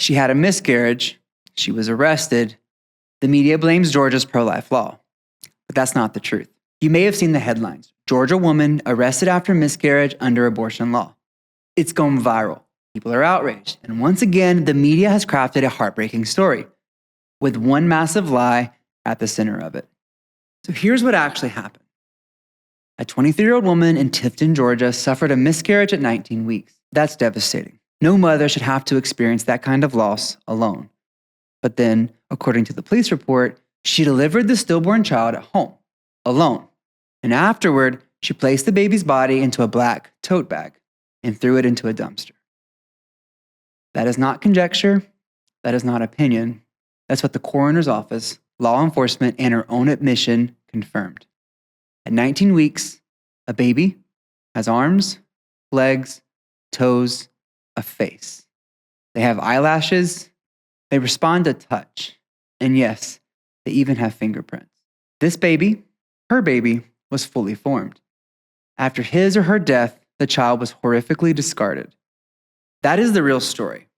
She had a miscarriage. She was arrested. The media blames Georgia's pro-life law. But that's not the truth. You may have seen the headlines. Georgia woman arrested after miscarriage under abortion law. It's gone viral. People are outraged. And once again, the media has crafted a heartbreaking story with one massive lie at the center of it. So here's what actually happened. A 23-year-old woman in Tifton, Georgia, suffered a miscarriage at 19 weeks. That's devastating. No mother should have to experience that kind of loss alone. But then, according to the police report, she delivered the stillborn child at home, alone. And afterward, she placed the baby's body into a black tote bag and threw it into a dumpster. That is not conjecture. That is not opinion. That's what the coroner's office, law enforcement, and her own admission confirmed. At 19 weeks, a baby has arms, legs, toes, a face. They have eyelashes. They respond to touch. And yes, they even have fingerprints. This baby, her baby, was fully formed. After his or her death, the child was horrifically discarded. That is the real story.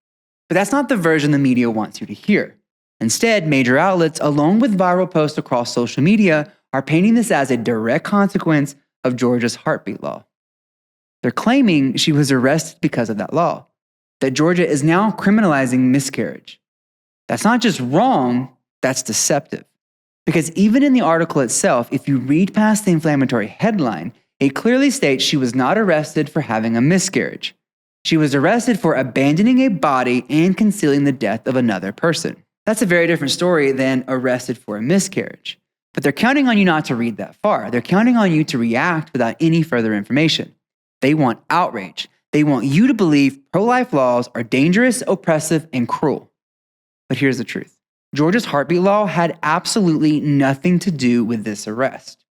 But that's not the version the media wants you to hear. Instead, major outlets, along with viral posts across social media, are painting this as a direct consequence of Georgia's heartbeat law. They're claiming she was arrested because of that law, that Georgia is now criminalizing miscarriage. That's not just wrong, that's deceptive. Because even in the article itself, if you read past the inflammatory headline, it clearly states she was not arrested for having a miscarriage. She was arrested for abandoning a body and concealing the death of another person. That's a very different story than arrested for a miscarriage. But they're counting on you not to read that far. They're counting on you to react without any further information. They want outrage. They want you to believe pro-life laws are dangerous, oppressive, and cruel. But here's the truth. Georgia's heartbeat law had absolutely nothing to do with this arrest.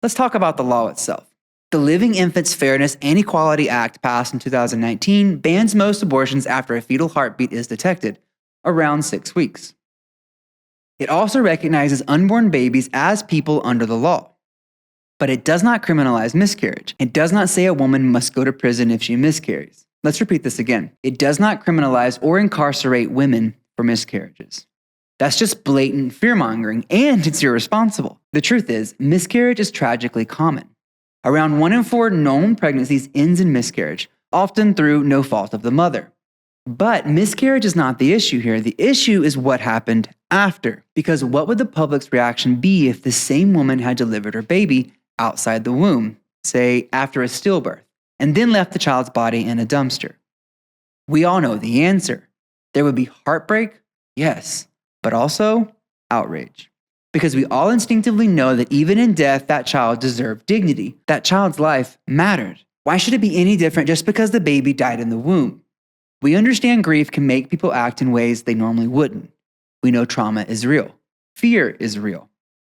Let's talk about the law itself. The Living Infants Fairness and Equality Act, passed in 2019, bans most abortions after a fetal heartbeat is detected, around 6 weeks. It also recognizes unborn babies as people under the law. But it does not criminalize miscarriage. It does not say a woman must go to prison if she miscarries. Let's repeat this again. It does not criminalize or incarcerate women for miscarriages. That's just blatant fear-mongering, and it's irresponsible. The truth is, miscarriage is tragically common. Around 1 in 4 known pregnancies ends in miscarriage, often through no fault of the mother. But miscarriage is not the issue here. The issue is what happened after. Because what would the public's reaction be if the same woman had delivered her baby outside the womb, say after a stillbirth, and then left the child's body in a dumpster? We all know the answer. There would be heartbreak, yes, but also outrage. Because we all instinctively know that even in death, that child deserved dignity. That child's life mattered. Why should it be any different just because the baby died in the womb? We understand grief can make people act in ways they normally wouldn't. We know trauma is real. Fear is real.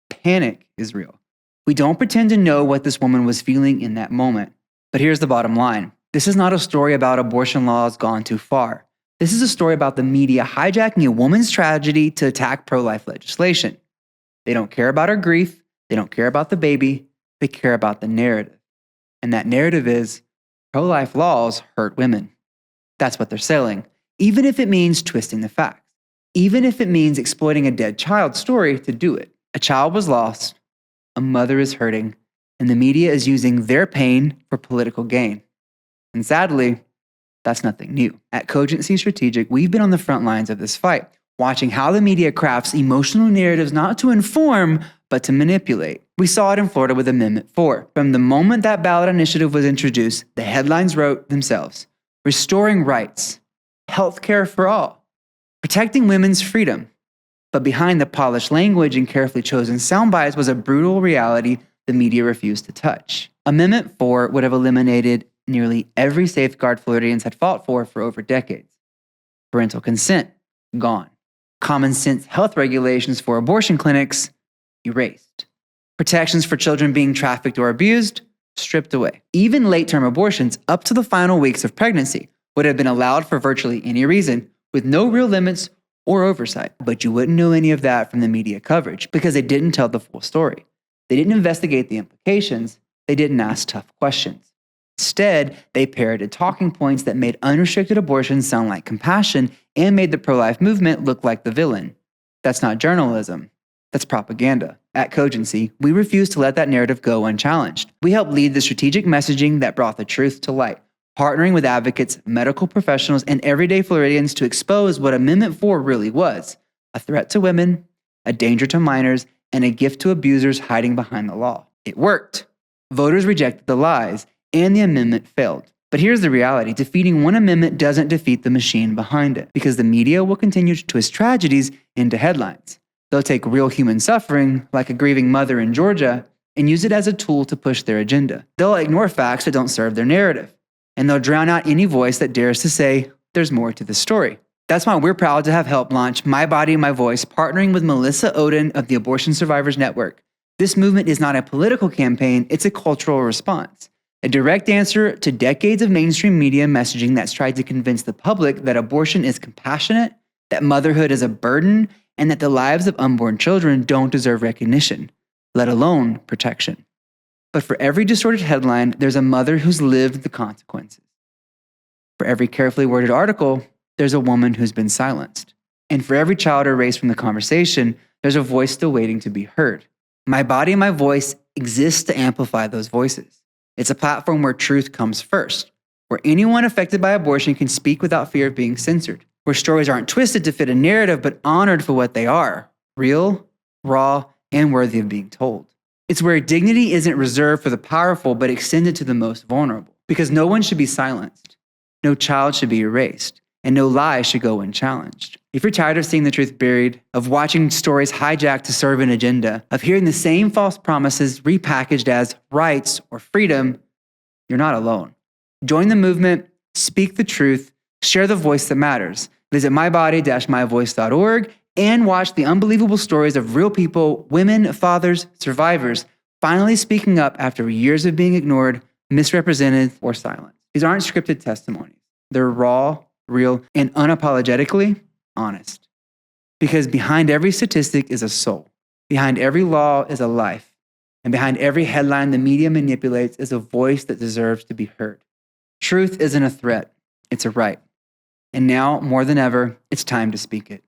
Panic is real. We don't pretend to know what this woman was feeling in that moment. But here's the bottom line. This is not a story about abortion laws gone too far. This is a story about the media hijacking a woman's tragedy to attack pro-life legislation. They don't care about her grief. They don't care about the baby. They care about the narrative. And that narrative is pro-life laws hurt women. That's what they're selling, even if it means twisting the facts, even if it means exploiting a dead child's story to do it. A child was lost, a mother is hurting, and the media is using their pain for political gain. And sadly, that's nothing new. At Cogency Strategic, we've been on the front lines of this fight, watching how the media crafts emotional narratives not to inform, but to manipulate. We saw it in Florida with Amendment 4. From the moment that ballot initiative was introduced, the headlines wrote themselves: restoring rights, healthcare for all, protecting women's freedom. But behind the polished language and carefully chosen sound bites was a brutal reality the media refused to touch. Amendment 4 would have eliminated nearly every safeguard Floridians had fought for over decades. Parental consent, gone. Common sense health regulations for abortion clinics, erased. Protections for children being trafficked or abused, stripped away. Even late-term abortions up to the final weeks of pregnancy would have been allowed for virtually any reason, with no real limits or oversight. But you wouldn't know any of that from the media coverage because they didn't tell the full story. They didn't investigate the implications. They didn't ask tough questions. Instead, they parroted talking points that made unrestricted abortion sound like compassion and made the pro-life movement look like the villain. That's not journalism. That's propaganda. At Cogency, we refuse to let that narrative go unchallenged. We help lead the strategic messaging that brought the truth to light, partnering with advocates, medical professionals, and everyday Floridians to expose what Amendment 4 really was: a threat to women, a danger to minors, and a gift to abusers hiding behind the law. It worked. Voters rejected the lies, and the amendment failed. But here's the reality: defeating one amendment doesn't defeat the machine behind it, because the media will continue to twist tragedies into headlines. They'll take real human suffering, like a grieving mother in Georgia, and use it as a tool to push their agenda. They'll ignore facts that don't serve their narrative, and they'll drown out any voice that dares to say there's more to the story. That's why we're proud to have helped launch My Body, My Voice, partnering with Melissa Oden of the Abortion Survivors Network. This movement is not a political campaign, it's a cultural response. A direct answer to decades of mainstream media messaging that's tried to convince the public that abortion is compassionate, that motherhood is a burden, and that the lives of unborn children don't deserve recognition, let alone protection. But for every distorted headline, there's a mother who's lived the consequences. For every carefully worded article, there's a woman who's been silenced. And for every child erased from the conversation, there's a voice still waiting to be heard. My Body, My Voice exists to amplify those voices. It's a platform where truth comes first, where anyone affected by abortion can speak without fear of being censored, where stories aren't twisted to fit a narrative but honored for what they are: real, raw, and worthy of being told. It's where dignity isn't reserved for the powerful but extended to the most vulnerable, because no one should be silenced, no child should be erased, and no lie should go unchallenged. If you're tired of seeing the truth buried, of watching stories hijacked to serve an agenda, of hearing the same false promises repackaged as rights or freedom, you're not alone. Join the movement, speak the truth, share the voice that matters. Visit mybody-myvoice.org and watch the unbelievable stories of real people, women, fathers, survivors, finally speaking up after years of being ignored, misrepresented, or silenced. These aren't scripted testimonies. They're raw, real, and unapologetically honest. Because behind every statistic is a soul. Behind every law is a life. And behind every headline the media manipulates is a voice that deserves to be heard. Truth isn't a threat, it's a right. And now, more than ever, it's time to speak it.